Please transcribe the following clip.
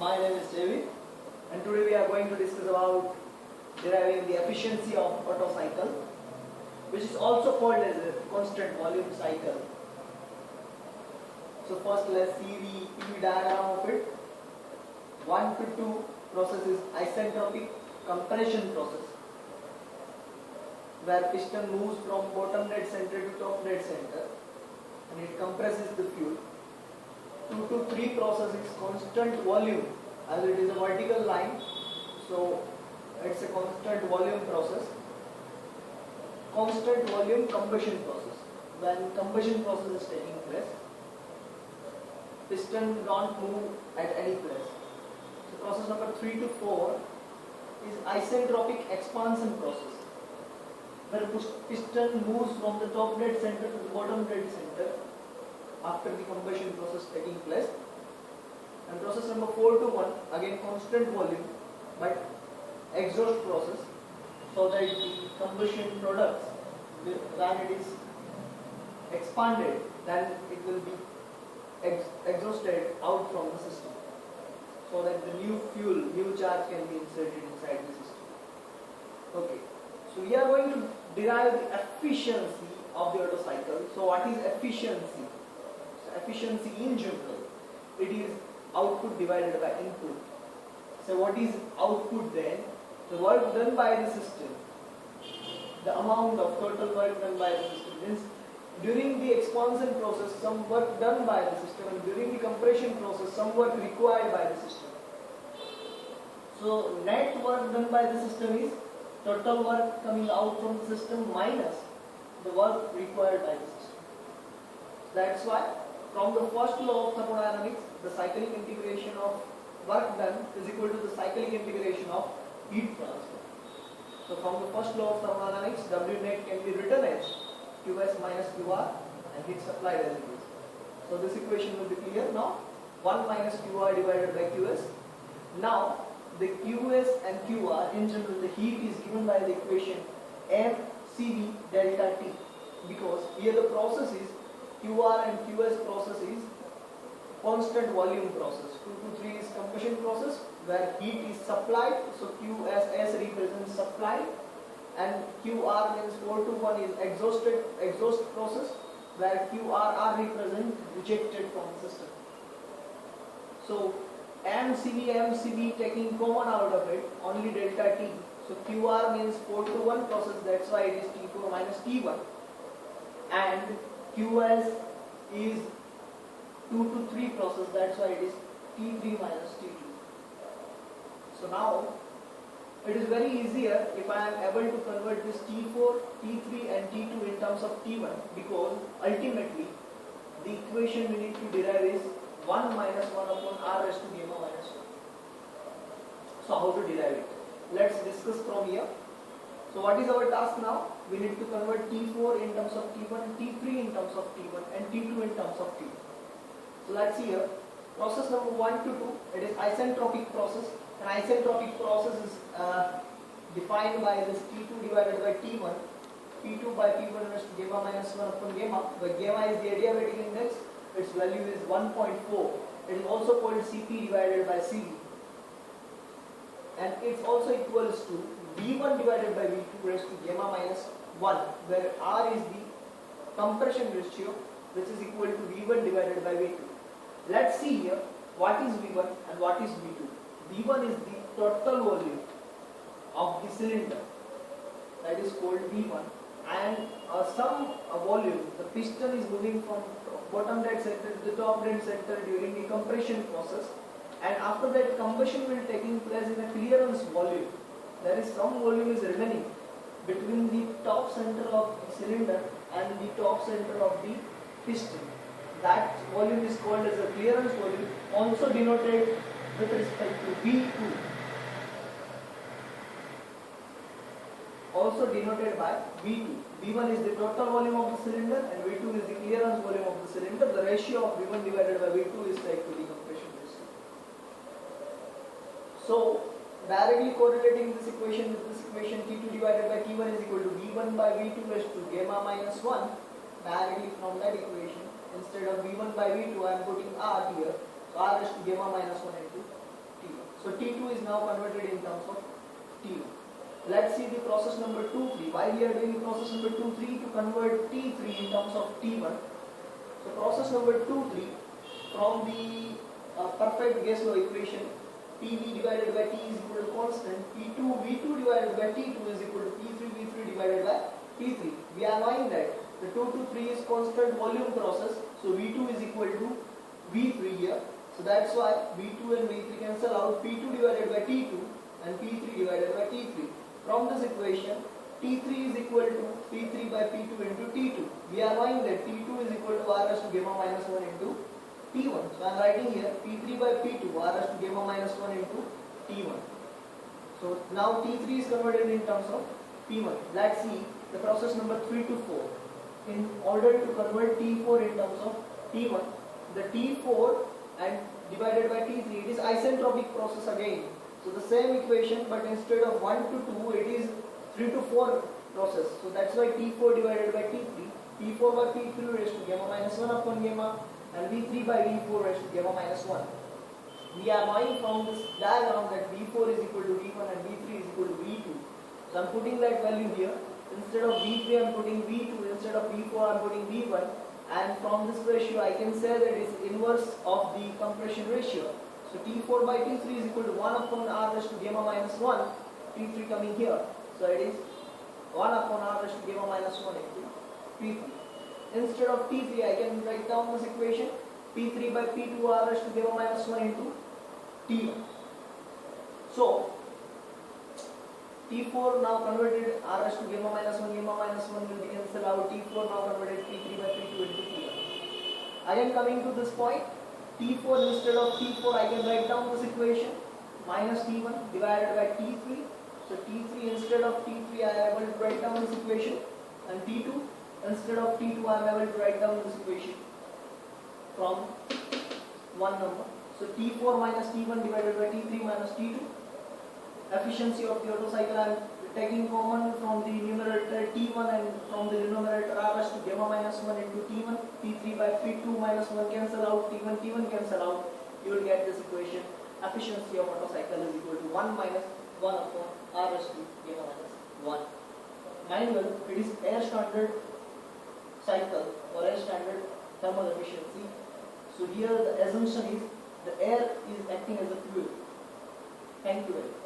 My name is David, and today we are going to discuss about deriving the efficiency of Otto cycle, which is also called as a constant volume cycle. So first let's see the PV diagram of it. 1 to 2 process is isentropic compression process, where piston moves from bottom dead center to top dead center and it compresses the fuel. 2 to 3 process is constant volume, as it is a vertical line, so it's a constant volume process. Constant volume combustion process, when combustion process is taking place, piston don't move at any place. So process number 3 to 4 is isentropic expansion process, where piston moves from the top dead center to the bottom dead center after the combustion process taking place. And process number 4 to 1, again constant volume but exhaust process, so that the combustion products, when it is expanded, then it will be exhausted out from the system, so that the new fuel, new charge can be inserted inside the system. Okay, so we are going to derive the efficiency of the Otto cycle. So what is efficiency? So efficiency in general, it is output divided by input. So what is output then? The work done by the system, the amount of total work done by the system, means during the expansion process some work done by the system, and during the compression process some work required by the system. So net work done by the system is total work coming out from the system minus the work required by the system. That's why from the first law of thermodynamics, the cyclic integration of work done is equal to the cyclic integration of heat transfer. So from the first law of thermodynamics, W net can be written as Qs minus Qr and heat supplied as it is. So this equation will be clear now. 1 minus Qr divided by Qs. Now the Qs and Qr, in general the heat is given by the equation mCv delta T, because here the process is Qr and Qs process is constant volume process. 2 to 3 is combustion process, where heat is supplied, so Qs represents supply, and Qr means 4 to 1 is exhaust process, where Qrr represents rejected from the system. So mCv taking common out of it, only delta T. So Qr means 4 to 1 process, that's why it is T4 minus T1, and Qs is 2 to 3 process, that's why it is T3 minus T2. So now it is very easier if I am able to convert this T4, T3 and T2 in terms of T1, because ultimately the equation we need to derive is 1 minus 1 upon R raised to gamma minus 1. So how to derive it? Let's discuss from here. So what is our task now? We need to convert T4 in terms of T1, T3 in terms of T1 and T2 in terms of T2. So let's see here. Process number 1 to 2, it is isentropic process. An isentropic process is defined by this T2 divided by T1, P2 by P1 raised to gamma minus 1 upon gamma, where gamma is the adiabatic index, its value is 1.4. It is also called Cp divided by Cv. And it's also equals to V1 divided by V2 raised to gamma minus 1, where R is the compression ratio, which is equal to V1 divided by V2. Let's see here what is V1 and what is V2. V1 is the total volume of the cylinder, that is called V1, and some volume, the piston is moving from bottom dead center to the top dead center during the compression process, and after that combustion will taking place in a clearance volume. There is some volume is remaining between the top center of the cylinder and the top center of the piston. That volume is called as a clearance volume, also denoted with respect to V2, also denoted by V2. V1 is the total volume of the cylinder and V2 is the clearance volume of the cylinder. The ratio of V1 divided by V2 is like to the compression ratio. So directly correlating this equation with this equation, T2 divided by T1 is equal to V1 by V2 raised to gamma minus 1. Directly from that equation, instead of V1 by V2, I am putting R here. So R raised to gamma minus 1 into So T2 is now converted in terms of T1. Let's see the process number 2, 3. Why we are doing process number 2, 3 to convert T3 in terms of T1. So process number 2, 3 from the perfect gas law equation, PV divided by T is equal to constant, P2 V2 divided by T2 is equal to P3 V3 divided by T3. We are knowing that the 2 to 3 is constant volume process, so V2 is equal to V3 here. So that's why V2 and V3 cancel out, P2 divided by T2 and P3 divided by T3. From this equation, T3 is equal to P3 by P2 into T2. We are knowing that T2 is equal to R raised to gamma minus 1 into T1. So I am writing here P3 by P2 R raised to gamma minus 1 into T1. So now T3 is converted in terms of P1. Let's see the process number 3 to 4. In order to convert T4 in terms of T1, the T4 and divided by T3, it is isentropic process again. So the same equation, but instead of 1 to 2, it is 3 to 4 process. So that's why T4 divided by T3, T4 by T3 raised to gamma minus 1 upon gamma, and V3 by V4 raised to gamma minus 1. We are knowing from this diagram that V4 is equal to V1 and V3 is equal to V2. So I am putting that value here. Instead of V3 I am putting V2, instead of V4 I am putting V1, and from this ratio I can say that it is inverse of the compression ratio. So T4 by T3 is equal to 1 upon R raised to gamma minus 1, T3 coming here. So it is 1 upon R raised to gamma minus 1 into P3. Instead of T3 I can write down this equation, P3 by P2 R raised to gamma minus 1 into T1. So T4 now converted R raised to gamma minus 1 will be cancelled out. T4 now converted P3 by P2 into T1. Again coming to this point, T4 instead of T4 I can write down this equation, minus T1 divided by T3. So T3 instead of T3 I am able to write down this equation, and T2 instead of T2 I am able to write down this equation from one number. So T4 minus T1 divided by T3 minus T2. Efficiency of the Otto cycle I am taking common from the numerator T1 and from the denominator R raised to gamma minus 1 into T1. P3 by P2 minus 1 cancel out, T1 cancel out. You will get this equation. Efficiency of Otto cycle is equal to 1 minus 1 upon R raised to gamma minus 1. Manual, it is air standard cycle or air standard thermal efficiency. So here the assumption is the air is acting as a fluid. Thank you very much.